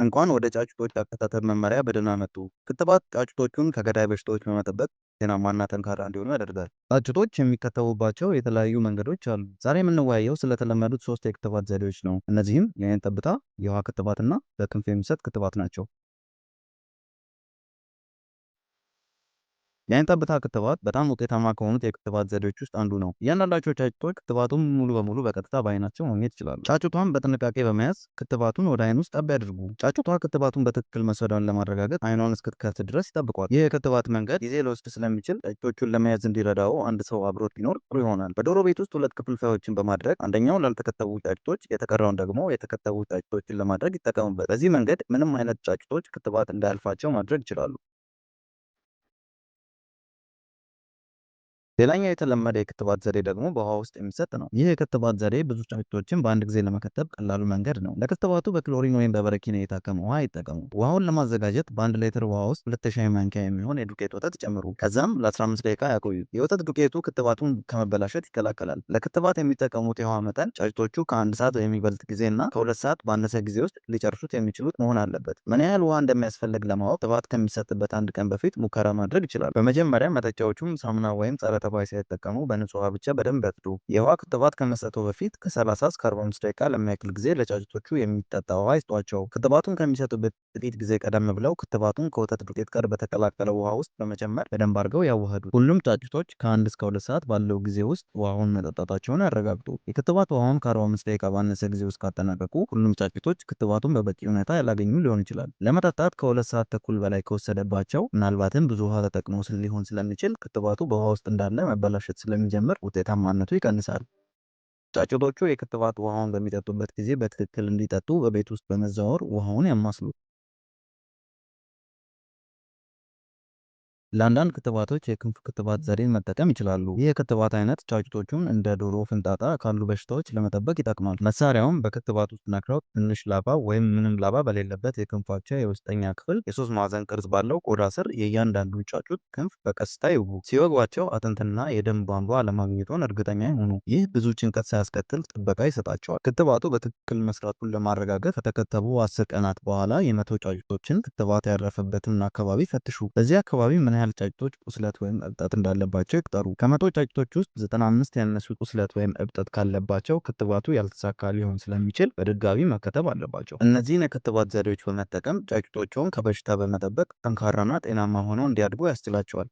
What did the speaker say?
እንኳን ወደ ጫጩቶች አከታተል መመሪያ በደህና መጡ። ክትባት ጫጩቶቹን ከገዳይ በሽታዎች በመጠበቅ ጤናማና ጠንካራ እንዲሆኑ ያደርጋል። ጫጩቶች የሚከተቡባቸው የተለያዩ መንገዶች አሉ። ዛሬ የምንወያየው ስለተለመዱት 3 የክትባት ዘዴዎች ነው። እነዚህም የዓይን ጠብታ፣ የውሃ ክትባትና በክንፍ የሚሰጥ ክትባት ናቸው። የዓይን ጠብታ ክትባት በጣም ውጤታማ ከሆኑት የክትባት ዘዴዎች ውስጥ አንዱ ነው። እያንዳንዳቸው ጫጩቶች ክትባቱን ሙሉ በሙሉ በቀጥታ በዓይናቸው ማግኘት ይችላሉ። ጫጩቷን በጥንቃቄ በመያዝ ክትባቱን ወደ ዓይን ውስጥ ጠብ ያድርጉ። ጫጩቷ ክትባቱን በትክክል መውሰዷን ለማረጋገጥ ዓይኗን እስክትከፍት ድረስ ይጠብቋል። ይህ የክትባት መንገድ ጊዜ ሊወስድ ስለሚችል ጫጩቶቹን ለመያዝ እንዲረዳው አንድ ሰው አብሮት ቢኖር ጥሩ ይሆናል። በዶሮ ቤት ውስጥ 2 ክፍልፋዮችን በማድረግ አንደኛው ላልተከተቡ ጫጩቶች፣ የተቀረውን ደግሞ የተከተቡ ጫጩቶችን ለማድረግ ይጠቀሙበት። በዚህ መንገድ ምንም አይነት ጫጩቶች ክትባት እንዳያልፋቸው ማድረግ ይችላሉ። ሌላኛው የተለመደ የክትባት ዘዴ ደግሞ በውሃ ውስጥ የሚሰጥ ነው። ይህ የክትባት ዘዴ ብዙ ጫጩቶችን በአንድ ጊዜ ለመከተብ ቀላሉ መንገድ ነው። ለክትባቱ በክሎሪን ወይም በበረኪና የታከመ ውሃ ይጠቀሙ። ውሃውን ለማዘጋጀት በ1 ሊትር ውሃ ውስጥ 2 ሻይ ማንኪያ የሚሆን የዱቄት ወተት ይጨምሩ። ከዛም ለ15 ደቂቃ ያቆዩ። የወተት ዱቄቱ ክትባቱን ከመበላሸት ይከላከላል። ለክትባት የሚጠቀሙት የውሃ መጠን ጫጩቶቹ ከ1 ሰዓት የሚበልጥ ጊዜና ከ2 ሰዓት ባነሰ ጊዜ ውስጥ ሊጨርሱት የሚችሉት መሆን አለበት። ምን ያህል ውሃ እንደሚያስፈልግ ለማወቅ ክትባት ከሚሰጥበት 1 ቀን በፊት ሙከራ ማድረግ ይችላል። በመጀመሪያ መጠጫዎቹን ሳሙና ወይም ጸረ ተባይ ሳይጠቀሙ በንጹህ ውሃ ብቻ በደንብ ያጽዱ። የውሃ ክትባት ከመስጠቱ በፊት ከ30 እስከ 45 ደቂቃ ለሚያክል ጊዜ ለጫጩቶቹ የሚጠጣ ውሃ ይስጧቸው። ክትባቱን ከሚሰጡበት ጥቂት ጊዜ ቀደም ብለው ክትባቱን ከወተት ዱቄት ጋር በተቀላቀለ ውሃ ውስጥ በመጨመር በደንብ አድርገው ያዋህዱ። ሁሉም ጫጩቶች ከ1 እስከ 2 ሰዓት ባለው ጊዜ ውስጥ ውሃውን መጠጣታቸውን ያረጋግጡ። የክትባት ውሃውን ከ45 ደቂቃ ባነሰ ጊዜ ውስጥ ካጠናቀቁ ሁሉም ጫጩቶች ክትባቱን በበቂ ሁኔታ ያላገኙ ሊሆን ይችላል። ለመጠጣት ከ2 ሰዓት ተኩል በላይ ከወሰደባቸው ምናልባትም ብዙ ውሃ ተጠቅሞ ሊሆን ስለሚችል ክትባቱ በውሃ ውስጥ እንዳለ መበላሸት ስለሚጀምር ውጤታማነቱ ይቀንሳል። ጫጩቶቹ የክትባት ውሃውን በሚጠጡበት ጊዜ በትክክል እንዲጠጡ በቤት ውስጥ በመዘዋወር ውሃውን ያማስሉ። ለአንዳንድ ክትባቶች የክንፍ ክትባት ዘዴን መጠቀም ይችላሉ። ይህ የክትባት አይነት ጫጩቶቹን እንደ ዶሮ ፍንጣጣ ካሉ በሽታዎች ለመጠበቅ ይጠቅማል። መሳሪያውም በክትባት ውስጥ ነክረው ትንሽ ላባ ወይም ምንም ላባ በሌለበት የክንፋቸው የውስጠኛ ክፍል የሶስት ማዕዘን ቅርጽ ባለው ቆዳ ስር የእያንዳንዱ ጫጩት ክንፍ በቀስታ ይውጉ። ሲወጓቸው አጥንትና የደም ቧንቧ አለማግኘቱን እርግጠኛ ይሁኑ። ይህ ብዙ ጭንቀት ሳያስከትል ጥበቃ ይሰጣቸዋል። ክትባቱ በትክክል መስራቱን ለማረጋገጥ ከተከተቡ 10 ቀናት በኋላ የመቶ ጫጩቶችን ክትባት ያረፈበትን አካባቢ ፈትሹ። በዚህ አካባቢ ምን ያህል ጫጩቶች ቁስለት ወይም እብጠት እንዳለባቸው ይቁጠሩ። ከመቶ ጫጩቶች ውስጥ 95 ያነሱ ቁስለት ወይም እብጠት ካለባቸው ክትባቱ ያልተሳካ ሊሆን ስለሚችል በድጋሚ መከተብ አለባቸው። እነዚህን የክትባት ዘዴዎች በመጠቀም ጫጩቶቹን ከበሽታ በመጠበቅ ጠንካራና ጤናማ ሆነው እንዲያድጉ ያስችላቸዋል።